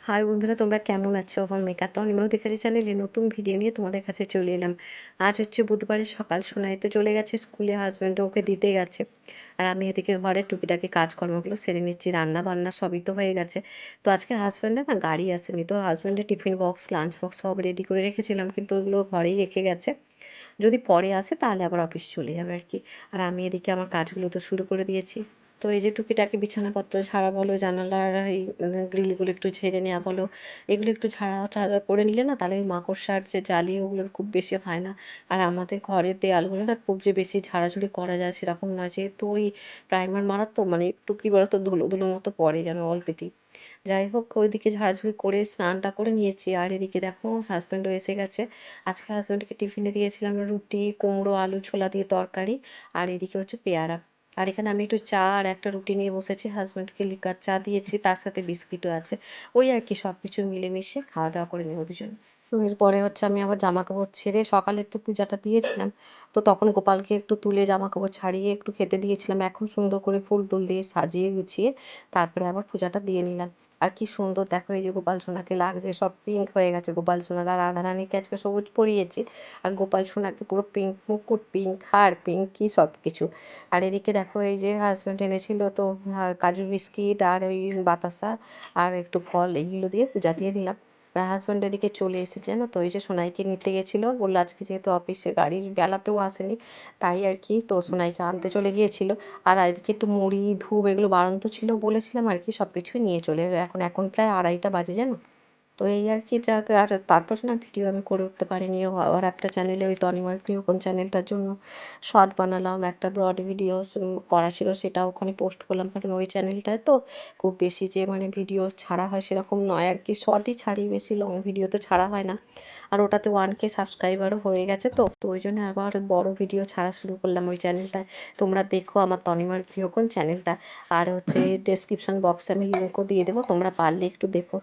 High বন্ধুরা, তোমরা কেমন আছো? আমার মেকআপ তো অনিমা অধিকারী চ্যানেলে নতুন ভিডিও নিয়ে তোমাদের কাছে চলে এলাম। আজ হচ্ছে বুধবারের সকাল। সোনাই তো চলে গেছে স্কুলে, হাজব্যান্ড ওকে দিতে গেছে। আর আমি এদিকে ঘরে টুকিটাকি কাজকর্মগুলো সেরে নিচ্ছি। রান্না বান্না সবই তো হয়ে গেছে। তো আজকে হাজব্যান্ডের না গাড়ি আসেনি, তো হাজব্যান্ডের টিফিন বক্স, লাঞ্চ বক্স সব রেডি করে রেখেছিলাম, কিন্তু ওগুলো ঘরেই রেখে গেছে। যদি পরে আসে তাহলে আবার অফিস চলে যাবে আর কি। আর আমি এদিকে আমার কাজগুলো তো শুরু করে দিয়েছি। তো এই যে টুকিটাকি বিছানাপত্র ঝাড়া বলো, জানালার এই গ্রিলগুলো একটু ঝেড়ে নেওয়া বলো, এগুলো একটু ঝাড়া টাড়া করে নিলে না তাহলে ওই মাকড়সার যে জালি ওগুলোর খুব বেশি হয় না। আর আমাদের ঘরের দেয়ালগুলো না খুব যে বেশি ঝাড়াঝুড়ি করা যায় সেরকম নয়, যেহেতু ওই প্রাইমার মারা তো মানে একটু কী বলতো ধুলো ধুলো মতো পড়ে যেন অল্পেতেই। যাই হোক, ওইদিকে ঝাড়াঝুড়ি করে স্নানটা করে নিয়েছি। আর এদিকে দেখো হাজব্যান্ডও এসে গেছে। আজকে হাজব্যান্ডকে টিফিনে দিয়েছিলাম রুটি, কুমড়ো আলু ছোলা দিয়ে তরকারি, আর এদিকে হচ্ছে পেয়ারা। আর এখানে আমি একটু চা আর একটা রুটি নিয়ে বসেছি, হাজব্যান্ডকে লিকার চা দিয়েছি, তার সাথে বিস্কিটও আছে। ওই আর কি সব কিছু মিলেমিশে খাওয়া দাওয়া করে নেবো দুজনে। তো এরপরে হচ্ছে আমি আবার জামা কাপড় ছেড়ে, সকালে তো পূজাটা দিয়েছিলাম, তো তখন গোপালকে একটু তুলে জামা কাপড় ছাড়িয়ে একটু খেতে দিয়েছিলাম। এখন সুন্দর করে ফুল টুল দিয়ে সাজিয়ে গুছিয়ে তারপরে আবার পূজাটা দিয়ে নিলাম। আর কি সুন্দর দেখো, এই যে গোপাল সোনাকে লাগছে, সব পিঙ্ক হয়ে গেছে গোপাল সোনার। আর রাধারানীকে আজকে সবুজ পরিয়েছি, আর গোপাল সোনাকে পুরো পিঙ্ক মুকুট, পিঙ্ক হার, পিঙ্ক কি সব কিছু। আর এদিকে দেখো এই যে হাজব্যান্ড এনেছিল তো কাজু বিস্কিট আর ওই বাতাসা আর একটু ফল, এইগুলো দিয়ে পূজা দিয়ে দিলাম। আর হাজব্যান্ড এদিকে চলে এসেছে জানো তো, এই যে সোনাইকে নিতে গেছিলো, বললো আজকে যেহেতু অফিসে গাড়ির বেলাতেও আসেনি, তাই আর কি তো সোনাইকে আনতে চলে গিয়েছিল। আর এদিকে একটু মুড়ি ধূপ এগুলো বাড়ন্ত ছিল বলেছিলাম আর কি, সব কিছুই নিয়ে চলে এলো। এখন এখন প্রায় 2:30 বাজে জানো। তো এই আর কি যাক, আর তারপর না ভিডিও আমি করে উঠতে পারিনি। আবার একটা চ্যানেলে, ওই তনিমার গৃহকোণ চ্যানেলটার জন্য শর্ট বানালাম, একটা ব্রড ভিডিও করা ছিল সেটাও ওখানে পোস্ট করলাম, কারণ ওই চ্যানেলটায় তো খুব বেশি যে মানে ভিডিও ছাড়া হয় সেরকম নয় আর কি, শর্টই ছাড়ি, বেশি লং ভিডিও তো ছাড়া হয় না। আর ওটাতে 1K সাবস্ক্রাইবারও হয়ে গেছে, তো তো ওই জন্য আবার বড় ভিডিও ছাড়া শুরু করলাম ওই চ্যানেলটায়। তোমরা দেখো আমার তনিমার গৃহকোণ চ্যানেলটা। আর হচ্ছে ডেসক্রিপশন বক্সে আমি লিঙ্কও দিয়ে দেবো, তোমরা পারলে একটু দেখো।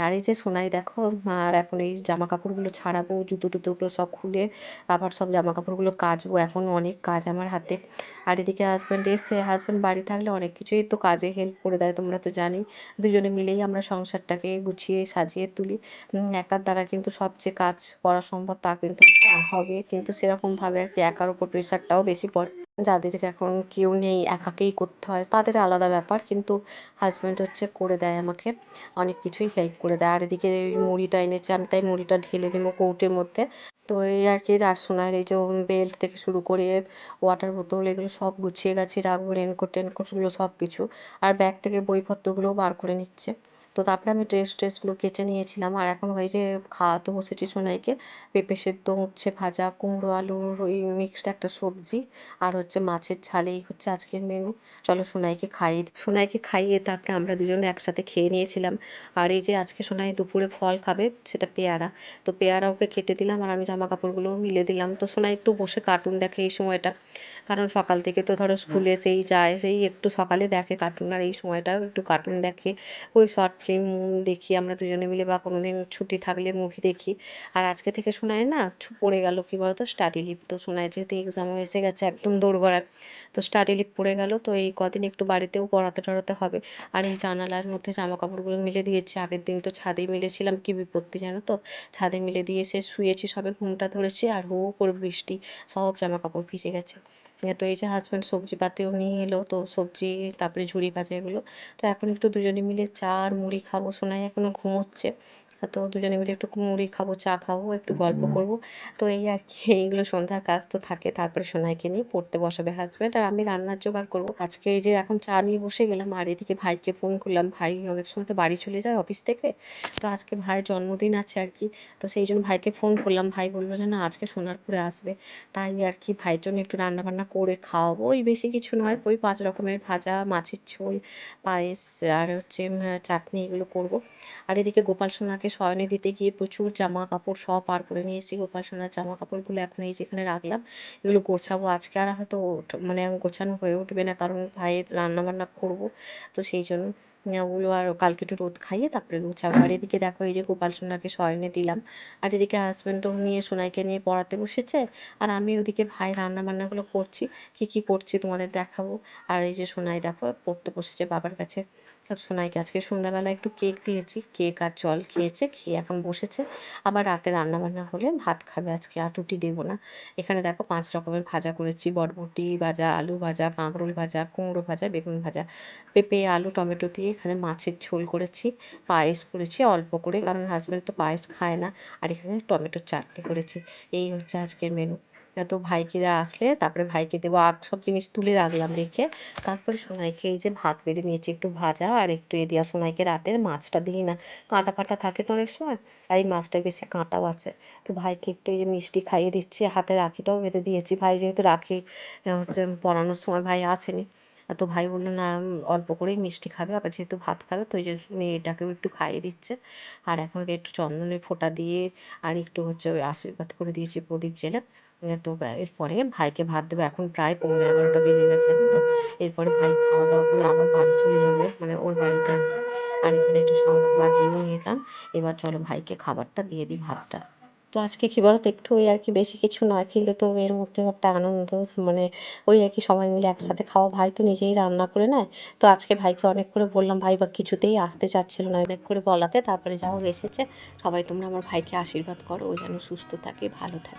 আর এই যে সোনাই দেখো, আর এখন এই জামা কাপড়গুলো ছাড়াবো, জুতো টুতোগুলো সব খুলে আবার সব জামা কাপড়গুলো কাচবো, এখন অনেক কাজ আমার হাতে। আর এদিকে হাজব্যান্ড এসে, হাজব্যান্ড বাড়ি থাকলে অনেক কিছুই তো কাজে হেল্প করে দেয়, তোমরা তো জানি। দুজনে মিলেই আমরা সংসারটাকে গুছিয়ে সাজিয়ে তুলি। একার দ্বারা কিন্তু সব যে কাজ করা সম্ভব তা কিন্তু হবে, কিন্তু সেরকমভাবে আর কি একার উপর প্রেশারটাও বেশি পড়ে। যাদের এখন কেউ নেই, একাকেই করতে হয়, তাদের আলাদা ব্যাপার, কিন্তু হাজব্যান্ড হচ্ছে করে দেয় আমাকে, অনেক কিছুই হেল্প করে দেয়। আর এদিকে এই মুড়িটা এনেছে, আমি তাই মুড়িটা ঢেলে নেবো কৌটোর মধ্যে। তো এই আর কি, আর সোনার এই যে বেল্ট থেকে শুরু করে ওয়াটার বোতল এগুলো সব গুছিয়ে গাছিয়ে রাখবো, রেনকোট টেনকোটগুলো সব কিছু। আর ব্যাগ থেকে বইপত্রগুলোও বার করে নিচ্ছে। তো তারপরে আমি ট্রেসগুলো কেচে নিয়েছিলাম। আর এখন ওই যে খাওয়াতে বসেছি সোনাইকে, পেঁপে সেদ্ধ, উচ্ছে ভাজা, কুমড়ো আলুর ওই মিক্সড একটা সবজি, আর হচ্ছে মাছের ঝাল, এই হচ্ছে আজকের মেনু। চলো সোনাইকে খাইয়ে দিই। সোনাইকে খাইয়ে তারপরে আমরা দুজনে একসাথে খেয়ে নিয়েছিলাম। আর এই যে আজকে সোনাই দুপুরে ফল খাবে, সেটা পেয়ারা। তো পেয়ারা ওকে কেটে দিলাম, আর আমি জামা কাপড়গুলোও মিলে দিলাম। তো সোনাই একটু বসে কার্টুন দেখে এই সময়টা, কারণ সকাল থেকে তো ধরো স্কুলে সেই যায়, সেই একটু সকালে দেখে কার্টুন, আর এই সময়টাও একটু কার্টুন দেখে। ওই শর্ট ফিল্ম দেখি আমরা দুজনে মিলে, বা কোনোদিন ছুটি থাকলে মুভি দেখি। আর আজকে থেকে সোনাই না পড়ে গেল কি বলতো, স্টাডি লিভ। তো সোনাই যেহেতু এক্সামও এসে গেছে একদম দোরগোড়ায়, তো স্টাডি লিভ পড়ে গেল। তো এই কদিন একটু বাড়িতেও পড়াতে টড়াতে হবে। আর এই জানালার মধ্যে জামা কাপড়গুলো মিলে দিয়েছি, আগের দিন তো ছাদে মিলেছিলাম, কি বিপত্তি জানো তো। ছাদে মিলে দিয়ে এসে শুয়েছি, সবে ঘুমটা ধরেছি, আর হু হু করে বৃষ্টি, সব জামা কাপড় ভিজে গেছে। তো এই যে হাজব্যান্ড সবজি পাতিও নিয়ে এলো, তো সবজি তারপরে ঝুড়ি ভাজা এগুলো। তো এখন একটু দুজনে মিলে চা আর মুড়ি খাবো, সোনাই এখনো ঘুমোচ্ছে। তো দুজনে মিলে একটু মুড়ি খাবো, চা খাবো, একটু গল্প করবো। তো এই আর কি, এইগুলো সন্ধ্যার কাজ তো থাকে। তারপরে সোনাইকে নিয়ে পড়তে বসাবে হাজব্যান্ড, আর আমি রান্নার জোগাড় করবো। আজকে এই যে এখন চা নিয়ে বসে গেলাম, আর এদিকে ভাইকে ফোন করলাম, ভাই অনেক সময় তো বাড়ি চলে যায় অফিস থেকে। তো আজকে ভাইয়ের জন্মদিন আছে আর কি। তো সেই জন্য ভাইকে ফোন করলাম, ভাই বললো যে না আজকে সোনারপুরে আসবে। তাই আর কি ভাইয়ের জন্য একটু রান্না বান্না করে খাওয়াবো। ওই বেশি কিছু নয়, ওই 5 রকমের ভাজা, মাছের ঝোল, পায়েস, আর হচ্ছে চাটনি, এগুলো করবো। আর এদিকে গোপাল সোনাকে শয়নে দিতে গিয়ে প্রচুর জামা কাপড় সব বার করে নিয়ে এসেছি। গোপাল সোনার জামা কাপড়গুলো এখন এই যেখানে রাখলাম, এগুলো গোছাবো। আজকে আর হয়তো মানে গোছানো হয়ে উঠবে না, কারণ ভাইয়ের রান্না বান্না করবো, তো সেই জন্য ওগুলো আর কালকে একটু রোদ খাইয়ে তারপরে গোছাবো। আর এদিকে দেখো এই যে গোপাল সোনাকে শয়নে দিলাম, আর এদিকে হাজব্যান্ডও নিয়ে সোনাইকে নিয়ে পড়াতে বসেছে। আর আমি ওদিকে ভাই রান্না বান্নাগুলো করছি, কি কি করছি তোমাদের দেখাবো। আর এই যে সোনাই দেখো পড়তে বসেছে বাবার কাছে। আর সোনাইকে আজকে সন্ধ্যাবেলা একটু কেক দিয়েছি, কেক আর জল খেয়েছে, খেয়ে এখন বসেছে। আবার রাতে রান্নাবান্না হলে ভাত খাবে আজকে, আর রুটি দেবো না। এখানে দেখো 5 রকমের ভাজা করেছি, বরবটি ভাজা, আলু ভাজা, কাঁকরোল ভাজা, কুমড়ো ভাজা, বেগুন ভাজা, পেঁপে আলু টমেটো দিয়ে এখানে মাছের ঝোল করেছি, পায়েস করেছি অল্প করে, কারণ হাজব্যান্ড তো পায়েস খায় না। আর এখানে টমেটোর চাটনি করেছি। এই হচ্ছে আজকের মেনু। তো ভাইকে আসলে তারপরে ভাইকে দেবো, সব জিনিস তুলে রাখলাম রেখে, তারপরে সোনাইকে এই যে ভাত বেড়ে নিয়েছি একটু ভাজা আর একটু দিয়ে সোনাইকে রাতের মাছটা দিই না, কাঁটা ফাটা থাকে তো অনেক সময়, আর এই মাছটায় বেশি কাঁটাও আছে। তো ভাইকে একটু এই যে মিষ্টি খাইয়ে দিচ্ছি, হাতে রাখিটাও বেঁধে দিয়েছি। ভাই যেহেতু রাখি হচ্ছে পরানোর সময় ভাই আসেনি, তো ভাই বললো না অল্প করেই মিষ্টি খাবে, আবার যেহেতু ভাত খাবে তো ওই যে মেয়েটাকেও একটু খাইয়ে দিচ্ছে। আর এখন একটু চন্দনের ফোঁটা দিয়ে আর একটু হচ্ছে ওই আশীর্বাদ করে দিয়েছি প্রদীপ জেলে। তো এরপরে ভাইকে ভাত দেবো। এখন প্রায় 11:30 বেজে গেছে। তো এরপরে ভাই খাওয়া দাওয়া করে আবার বাড়ি চলে যাবে, মানে ওর বাড়িতে। আর এখানে একটু শঙ্খ বাজিয়েও নিলাম। এবার চলো ভাইকে খাবারটা দিয়ে দিই, ভাতটা। তো আজকে কি বলতো, একটু ওই আর কি, বেশি কিছু নয় কিন্তু তো এর মধ্যেও একটা আনন্দ, মানে ওই আর কি সবাই মিলে একসাথে খাওয়া। ভাই তো নিজেই রান্না করে নেয়। তো আজকে ভাইকে অনেক করে বললাম, ভাই বা কিছুতেই আসতে চাচ্ছিল না, অনেক করে বলাতে তারপরে যা হোক এসেছে। সবাই তোমরা আমার ভাইকে আশীর্বাদ করো, ও যেন সুস্থ থাকে, ভালো থাকে।